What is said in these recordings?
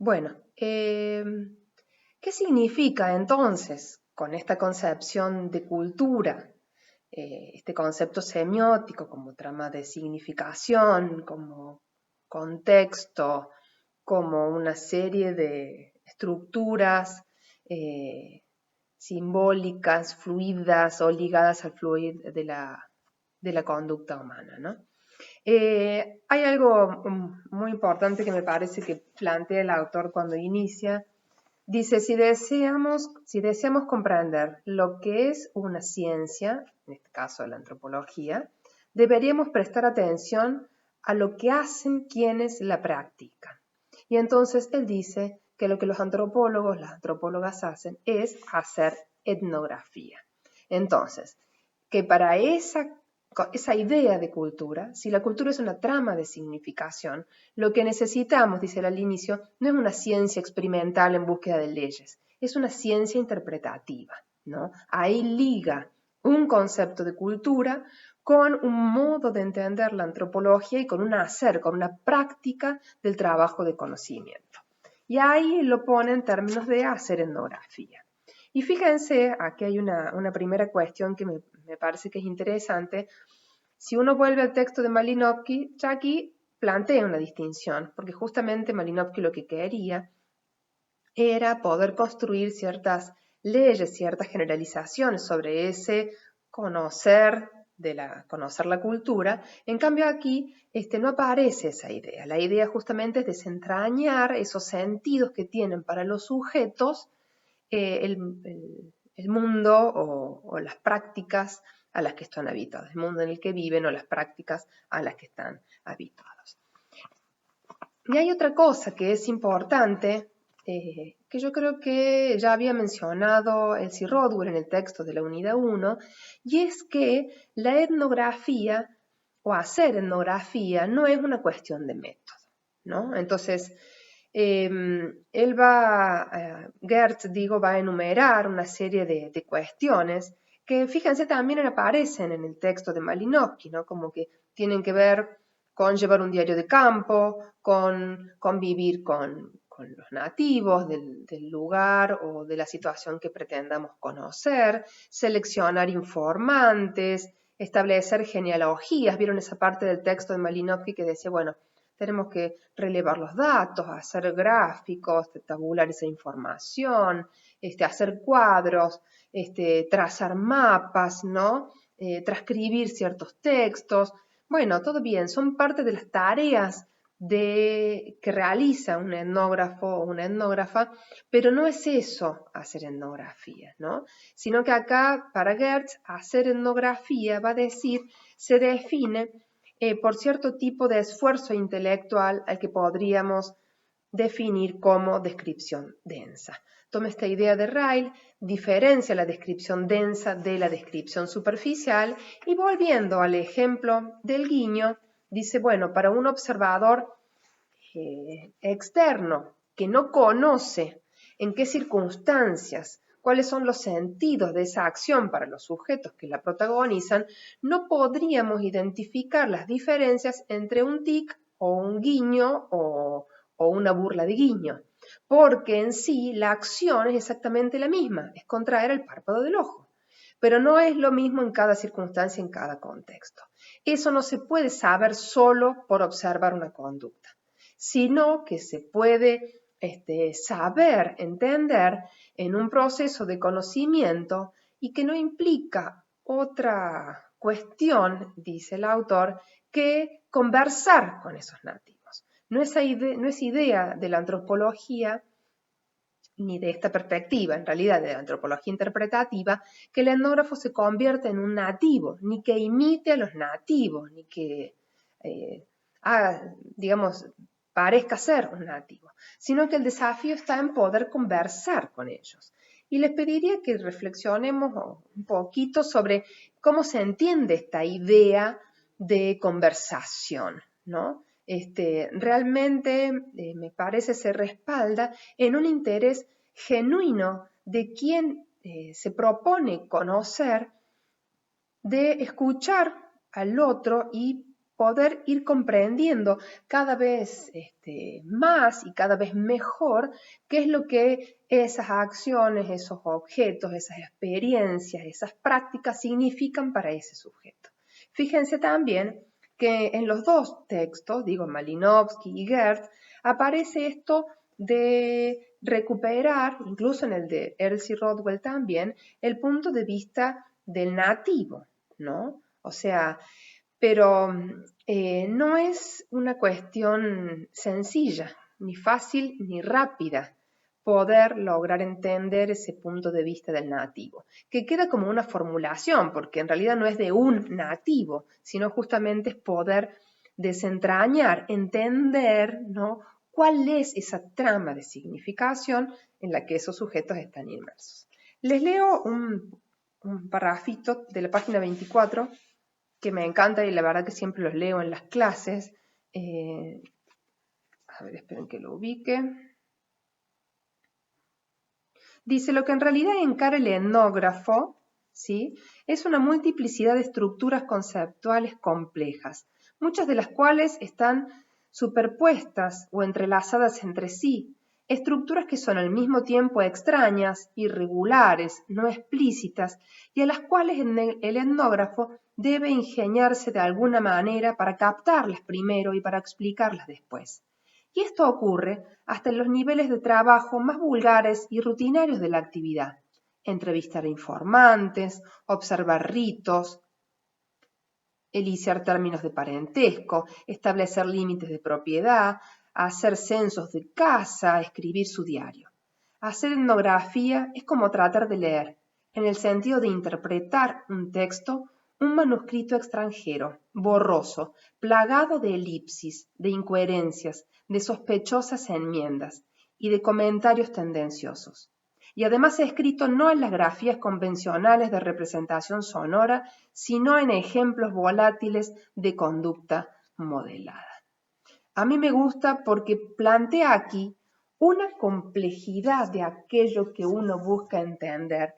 Bueno, ¿qué significa entonces con esta concepción de cultura, este concepto semiótico como trama de significación, como contexto, como una serie de estructuras simbólicas, fluidas o ligadas al fluir de la conducta humana, ¿no? Hay algo muy importante que me parece que plantea el autor cuando inicia. Dice, si deseamos comprender lo que es una ciencia, en este caso la antropología, deberíamos prestar atención a lo que hacen quienes la practican. Y entonces él dice que lo que los antropólogos, las antropólogas hacen es hacer etnografía. Entonces, que para esa idea de cultura, si la cultura es una trama de significación, lo que necesitamos, dice él al inicio, no es una ciencia experimental en búsqueda de leyes, es una ciencia interpretativa, ¿no? Ahí liga un concepto de cultura con un modo de entender la antropología y con un hacer, con una práctica del trabajo de conocimiento. Y ahí lo pone en términos de hacer etnografía. Y fíjense, aquí hay una primera cuestión que me parece que es interesante. Si uno vuelve al texto de Malinowski, ya aquí plantea una distinción, porque justamente Malinowski lo que quería era poder construir ciertas leyes, ciertas generalizaciones sobre ese conocer la cultura. En cambio aquí no aparece esa idea. La idea justamente es desentrañar esos sentidos que tienen para los sujetos el mundo o las prácticas a las que están habitados, el mundo en el que viven o las prácticas a las que están habitados. Y hay otra cosa que es importante, que yo creo que ya había mencionado Elsie Rodwell en el texto de la unidad 1, y es que la etnografía o hacer etnografía no es una cuestión de método, ¿no? Entonces, Geertz, va a enumerar una serie de cuestiones que, fíjense, también aparecen en el texto de Malinowski, ¿no? Como que tienen que ver con llevar un diario de campo, con convivir con los nativos del lugar o de la situación que pretendamos conocer, seleccionar informantes, establecer genealogías. ¿Vieron esa parte del texto de Malinowski que decía, bueno, tenemos que relevar los datos, hacer gráficos, tabular esa información, hacer cuadros, trazar mapas, ¿no? Transcribir ciertos textos? Bueno, todo bien, son parte de las tareas que realiza un etnógrafo o una etnógrafa, pero no es eso hacer etnografía, ¿no? Sino que acá, para Geertz, hacer etnografía va a decir, se define por cierto tipo de esfuerzo intelectual al que podríamos definir como descripción densa. Toma esta idea de Ryle, diferencia la descripción densa de la descripción superficial y volviendo al ejemplo del guiño, dice, bueno, para un observador externo que no conoce en qué circunstancias, cuáles son los sentidos de esa acción para los sujetos que la protagonizan, no podríamos identificar las diferencias entre un tic o un guiño o una burla de guiño, porque en sí la acción es exactamente la misma, es contraer el párpado del ojo, pero no es lo mismo en cada circunstancia, en cada contexto. Eso no se puede saber solo por observar una conducta, sino que se puede saber, entender en un proceso de conocimiento y que no implica otra cuestión, dice el autor, que conversar con esos nativos. No es idea de la antropología ni de esta perspectiva, en realidad de la antropología interpretativa, que el etnógrafo se convierta en un nativo, ni que imite a los nativos, ni que digamos, parezca ser un nativo, sino que el desafío está en poder conversar con ellos. Y les pediría que reflexionemos un poquito sobre cómo se entiende esta idea de conversación, ¿no? Realmente me parece se respalda en un interés genuino de quien se propone conocer, de escuchar al otro y poder ir comprendiendo cada vez más y cada vez mejor qué es lo que esas acciones, esos objetos, esas experiencias, esas prácticas significan para ese sujeto. Fíjense también que en los dos textos, digo Malinowski y Gertz, aparece esto de recuperar, incluso en el de Elsie Rodwell también, el punto de vista del nativo, ¿no? O sea, pero no es una cuestión sencilla, ni fácil, ni rápida poder lograr entender ese punto de vista del nativo, que queda como una formulación, porque en realidad no es de un nativo, sino justamente es poder desentrañar, entender, ¿no?, cuál es esa trama de significación en la que esos sujetos están inmersos. Les leo un parrafito de la página 24 que me encanta y la verdad que siempre los leo en las clases. A ver, esperen que lo ubique. Dice, lo que en realidad encara el etnógrafo, ¿sí?, es una multiplicidad de estructuras conceptuales complejas, muchas de las cuales están superpuestas o entrelazadas entre sí, estructuras que son al mismo tiempo extrañas, irregulares, no explícitas, y a las cuales el etnógrafo debe ingeniarse de alguna manera para captarlas primero y para explicarlas después. Y esto ocurre hasta en los niveles de trabajo más vulgares y rutinarios de la actividad. Entrevistar a informantes, observar ritos, eliciar términos de parentesco, establecer límites de propiedad, hacer censos de casa, escribir su diario. Hacer etnografía es como tratar de leer, en el sentido de interpretar un texto, un manuscrito extranjero, borroso, plagado de elipsis, de incoherencias, de sospechosas enmiendas y de comentarios tendenciosos. Y además escrito no en las grafías convencionales de representación sonora, sino en ejemplos volátiles de conducta modelada. A mí me gusta porque plantea aquí una complejidad de aquello que uno busca entender,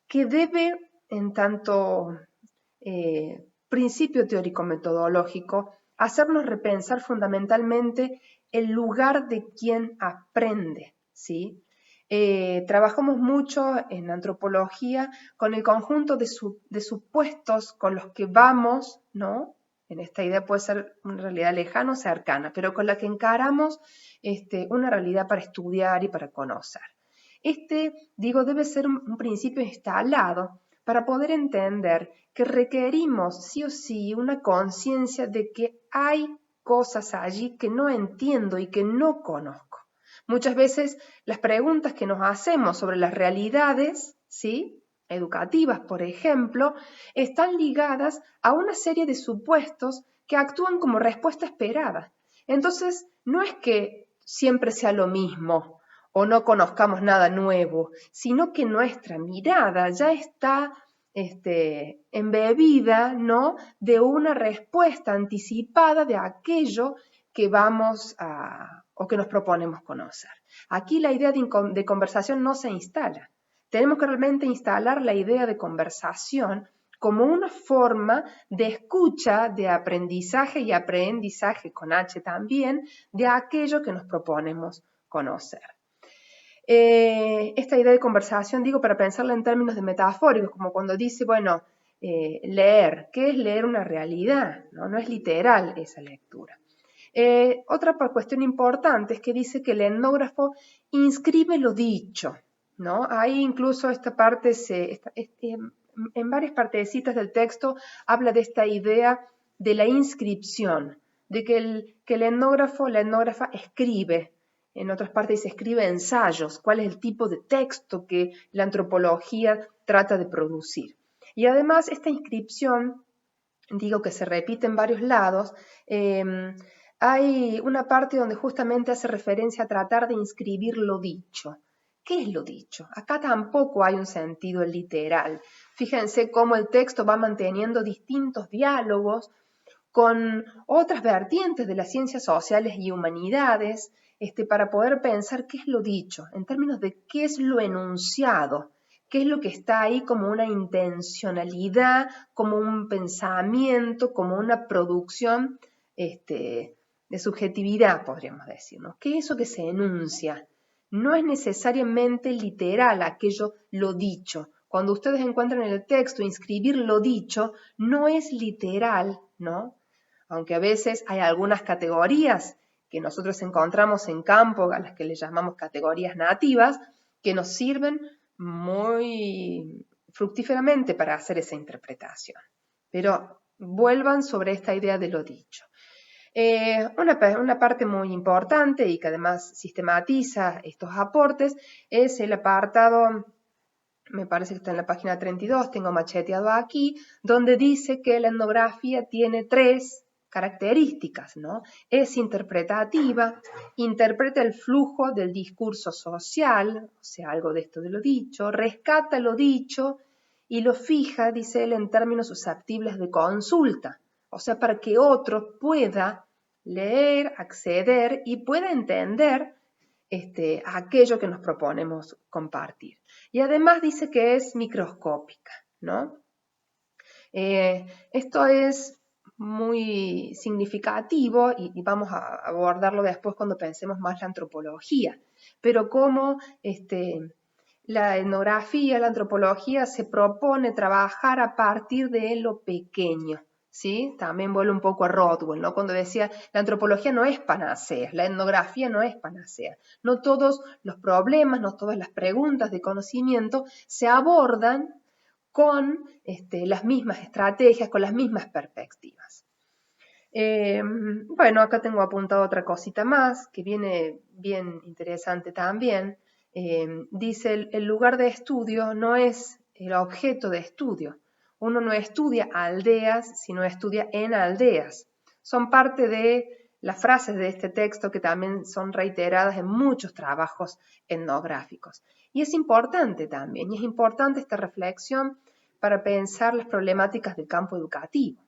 que debe, en tanto principio teórico-metodológico, hacernos repensar fundamentalmente el lugar de quien aprende, ¿sí? Trabajamos mucho en antropología con el conjunto de supuestos con los que vamos, ¿no? En esta idea puede ser una realidad lejana o cercana, pero con la que encaramos una realidad para estudiar y para conocer. Debe ser un principio instalado para poder entender que requerimos sí o sí una conciencia de que hay cosas allí que no entiendo y que no conozco. Muchas veces las preguntas que nos hacemos sobre las realidades, ¿sí?, educativas, por ejemplo, están ligadas a una serie de supuestos que actúan como respuesta esperada. Entonces, no es que siempre sea lo mismo o no conozcamos nada nuevo, sino que nuestra mirada ya está embebida, ¿no?, de una respuesta anticipada de aquello que vamos o que nos proponemos conocer. Aquí la idea de conversación no se instala. Tenemos que realmente instalar la idea de conversación como una forma de escucha, de aprendizaje y aprendizaje con H también, de aquello que nos proponemos conocer. Esta idea de conversación, digo, para pensarla en términos de metafóricos, como cuando dice, bueno, leer, ¿qué es leer una realidad? No es literal esa lectura. Otra cuestión importante es que dice que el etnógrafo inscribe lo dicho, ¿no? Ahí incluso esta parte, en varias partecitas del texto, habla de esta idea de la inscripción, de que el etnógrafo, la etnógrafa escribe. En otras partes dice escribe ensayos, cuál es el tipo de texto que la antropología trata de producir. Y además esta inscripción, digo que se repite en varios lados, hay una parte donde justamente hace referencia a tratar de inscribir lo dicho. ¿Qué es lo dicho? Acá tampoco hay un sentido literal. Fíjense cómo el texto va manteniendo distintos diálogos con otras vertientes de las ciencias sociales y humanidades, para poder pensar qué es lo dicho, en términos de qué es lo enunciado, qué es lo que está ahí como una intencionalidad, como un pensamiento, como una producción de subjetividad, podríamos decir, ¿no? ¿Qué es eso que se enuncia? No es necesariamente literal aquello lo dicho. Cuando ustedes encuentran en el texto inscribir lo dicho, no es literal, ¿no? Aunque a veces hay algunas categorías que nosotros encontramos en campo, a las que le llamamos categorías nativas, que nos sirven muy fructíferamente para hacer esa interpretación. Pero vuelvan sobre esta idea de lo dicho. Una parte muy importante y que además sistematiza estos aportes es el apartado, me parece que está en la página 32, tengo macheteado aquí, donde dice que la etnografía tiene 3 características, ¿no? Es interpretativa, interpreta el flujo del discurso social, o sea, algo de esto de lo dicho, rescata lo dicho y lo fija, dice él, en términos susceptibles de consulta, o sea, para que otro pueda leer, acceder y pueda entender aquello que nos proponemos compartir. Y además dice que es microscópica, ¿no? Esto es muy significativo y vamos a abordarlo después cuando pensemos más la antropología, pero cómo la etnografía, la antropología se propone trabajar a partir de lo pequeño, ¿sí? También vuelve un poco a Rodwell, ¿no? Cuando decía, la antropología no es panacea, la etnografía no es panacea. No todos los problemas, no todas las preguntas de conocimiento se abordan con las mismas estrategias, con las mismas perspectivas. Bueno, acá tengo apuntado otra cosita más que viene bien interesante también. Dice, el lugar de estudio no es el objeto de estudio. Uno no estudia aldeas, sino estudia en aldeas. Son parte de las frases de este texto que también son reiteradas en muchos trabajos etnográficos. Y es importante también, y es importante esta reflexión para pensar las problemáticas del campo educativo.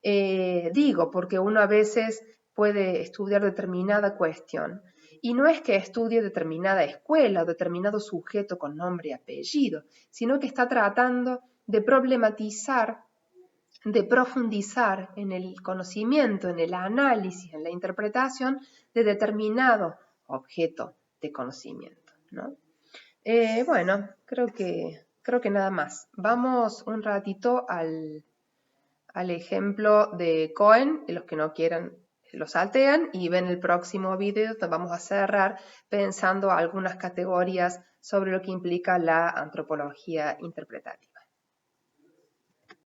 Digo, porque uno a veces puede estudiar determinada cuestión y no es que estudie determinada escuela o determinado sujeto con nombre y apellido, sino que está tratando de problematizar, de profundizar en el conocimiento, en el análisis, en la interpretación de determinado objeto de conocimiento, ¿no? Bueno, creo que nada más. Vamos un ratito al ejemplo de Cohen, y los que no quieran lo saltean y ven el próximo video donde vamos a cerrar pensando algunas categorías sobre lo que implica la antropología interpretativa.